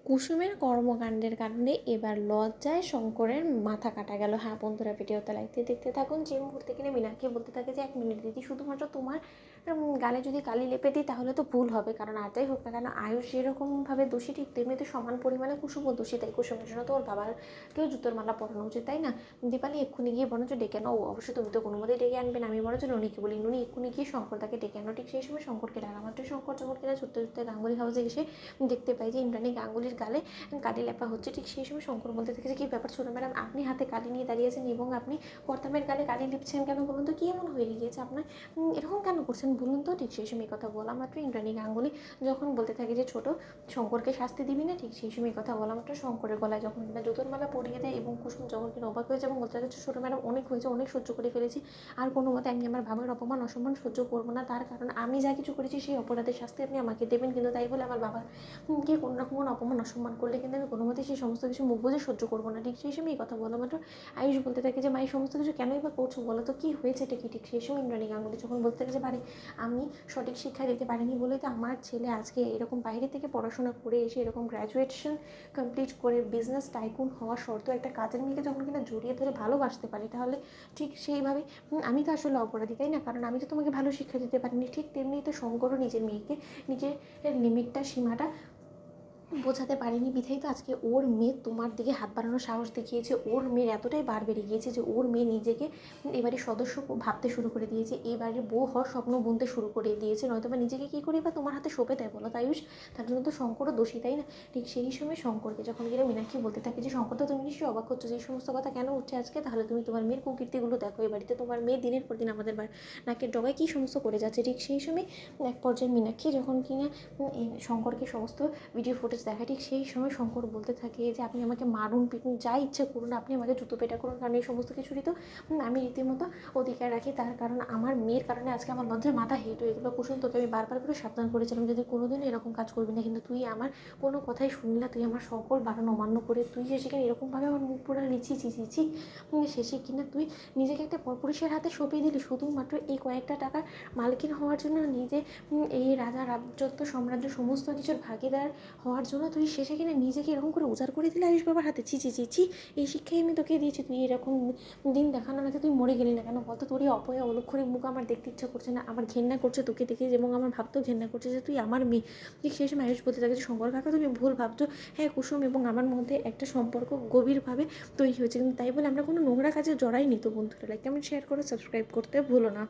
কুসুমের কর্মকাণ্ডের কারণে এবার লজ্জায় শঙ্করের মাথা কাটা গেল। হ্যাঁ বন্ধুরা, ভিডিওতে লাইক দেখতে থাকুন। যে মুহূর্তে কিনে মীনাক্ষী বলতে থাকে যে 1 মিনিট দিদি, শুধুমাত্র তোমার গালে যদি কালি লেপে দিই তাহলে তো ভুল হবে, কারণ আর যাই হোক না কেন আয়ুষ যেরকমভাবে দোষী ঠিক তেমনি তো সমান পরিমাণে কুসুমও দোষী। তাই কুসুমের জন্য তো ওর বাবাকেও জুতোর মালা পরানো উচিত, তাই না? দীপালি এক্ষুনি গিয়ে বরঞ্চ ডেকে আনো। অবশ্যই তুমি তো কোনো মতেই ডেকে আনবেন, আমি বরঞ্চ ননিকে বলি নুনি এক্ষুনি গিয়ে শঙ্কর তাকে ডেকে আনো। ঠিক সেই সময় শঙ্করকে ডাকা মাত্র শঙ্কর যখন কিনা ছুটতে ছুটতে গাঙ্গুলি হাউসে এসে দেখতে পাই যে ইন্দ্রাণী গাঙ্গুলির গালে কালি লেপা হচ্ছে। ঠিক সেই সময় শঙ্কর বলতে থাকে যে কী ব্যাপার ছোটো ম্যাডাম, আপনি হাতে কালি নিয়ে দাঁড়িয়েছেন এবং আপনি কর্তামের গালে কালি লিপছেন কেন বলুন তো? কী এমন হয়ে গিয়েছে আপনার, এরকম কেন করছেন বলুন তো? ঠিক সেই সময় কথা বলা মাত্র ইন্দ্রাণী গাঙ্গুলি যখন বলতে থাকে যে ছোটো, শঙ্করকে শাস্তি দিবি না? ঠিক সেই সময় কথা বলা মাত্র শঙ্করের গলায় যখন কিনা জুতোর মালা পরিয়ে দেয় এবং কুসুম যখন কিনা অবাক হয়েছে এবং বলতে থাকে ছোটো ম্যাডাম অনেক হয়েছে, অনেক সহ্য করে ফেলেছি, আর কোনো মতে আমি আমার বাবার অপমান অসম্মান সহ্য করবো না, তার কারণ আমি যা কিছু করেছি সেই অপরাধের শাস্তি আপনি আমাকে দেবেন, কিন্তু তাই বলে আমার বাবার কে কোনো রকম কোনো অপমান অসম্মান করলে কিন্তু আমি কোনো মতেই সেই সমস্ত কিছু মুখ বুঝে সহ্য করবো না। ঠিক সেই সময় এই কথা বলা মাত্র আয়ুষ বলতে থাকে যে মা এই সমস্ত কিছু কেনই বা করছো বলো তো, কী হয়েছে এটা কি? ঠিক সেই সময় ইন্দ্রাণী গাঙ্গুলি যখন বলতে থাকে যে বাড়ি আমি সঠিক শিক্ষা দিতে পারিনি বলেই তো আমার ছেলে আজকে এরকম বাইরে থেকে পড়াশোনা করে এসে এরকম গ্র্যাজুয়েশন কমপ্লিট করে বিজনেস টাইকুন হওয়া সত্ত্বেও একটা কাজের মেয়েকে যখন কিনা জড়িয়ে ধরে ভালোবাসতে পারি, তাহলে ঠিক সেইভাবে আমি তো আসলে অপরাধী, তাই না? কারণ আমি তো তোমাকে ভালো শিক্ষা দিতে পারিনি। ঠিক তেমনি তো শঙ্করও নিজের মেয়েকে নিজের লিমিটটা সীমাটা বোঝাতে পারেনি, বিধাই তো আজকে ওর মেয়ে তোমার দিকে হাত বাড়ানোর সাহস দেখিয়েছে। ওর মেয়ের এতটাই বার বেড়ে গিয়েছে যে ওর মেয়ে নিজেকে এবারে সদস্য ভাবতে শুরু করে দিয়েছে, এবারে বউ হওয়ার স্বপ্ন বুনতে শুরু করে দিয়েছে, নয়তো বা নিজেকে কী করে বা তোমার হাতে সঁপে দেয় বলো আয়ুষ? তার জন্য তো শঙ্করও দোষী, তাই না? ঠিক সেই সময় শঙ্করকে যখন গিয়ে মীনাক্ষী বলতে থাকে যে শঙ্কর, তো তুমি নিশ্চয়ই অবাক হচ্ছো যে এই সমস্ত কথা কেন উঠছে আজকে, তাহলে তুমি তোমার মেয়ের কুকীর্তিগুলো দেখো। এই বাড়িতে তোমার মেয়ে দিনের পর দিন আমাদের নাকের ডগায় কী সমস্ত করে যাচ্ছে। ঠিক সেই সময় এক পর্যায়ে মীনাক্ষী যখন কিনা শঙ্করকে সমস্ত ভিডিও ফুটেজ দেখা, ঠিক সেই সময় শঙ্কর বলতে থাকে যে আপনি আমাকে মারুন পিটুন যা ইচ্ছে করুন, আপনি আমাকে জুতো পেটা করুন, কারণ এই সমস্ত কিছুরই তো আমি রীতিমতো অধিকার রাখি, তার কারণ আমার মেয়ের কারণে আজকে আমার লজ্জায় মাথা হেঁট হয়ে গেলো। কুসুম, তোকে আমি বারবার করে সাবধান করেছিলাম যদি কোনোদিন এরকম কাজ করবি না, কিন্তু তুই আমার কোনো কথাই শুনলি না, তুই আমার সকল বারণ অমান্য করে তুই শেষে কিনা এরকমভাবে আমার মুখ পোড়া লিচি চিচিছি, শেষে কিনা তুই নিজেকে একটা পরপুরুষের হাতে সঁপে দিলি শুধুমাত্র এই কয়েকটা টাকার মালকিন হওয়ার জন্য, নিজে এই রাজা রাজত্ব সাম্রাজ্য সমস্ত কিছুর ভাগিদার হওয়ার জন্য তুই শেষে কিনে নিজেকে এরকম করে উজাড় করে দিলে আয়ুষ বাবার হাতে। ছি ছি ছি ছি, এই শিক্ষাই আমি তোকে দিয়েছি, তুই এরকম দিন দেখানো না তুই মরে গেলি না কেন বলতো? তোর এই অপয়া অলক্ষণিক মুখ আমার দেখতে ইচ্ছা করছে না, আমার ঘেন্না করছে তোকে দেখে, এবং আমার ভাবতেও ঘেন্না করছে যে তুই আমার মেয়ে। ঠিক সেই সময় আয়ুষ বলতে থাকে যে শঙ্কর কাকা তুমি ভুল ভাবছো, হ্যাঁ কুসুম এবং আমার মধ্যে একটা সম্পর্ক গভীরভাবে তৈরি হয়েছে, কিন্তু তাই বলে আমরা কোনো নোংরা কাজে জড়াইনি। তো বন্ধুরা লাইক কমেন্ট শেয়ার করে সাবস্ক্রাইব করতে ভুলো না।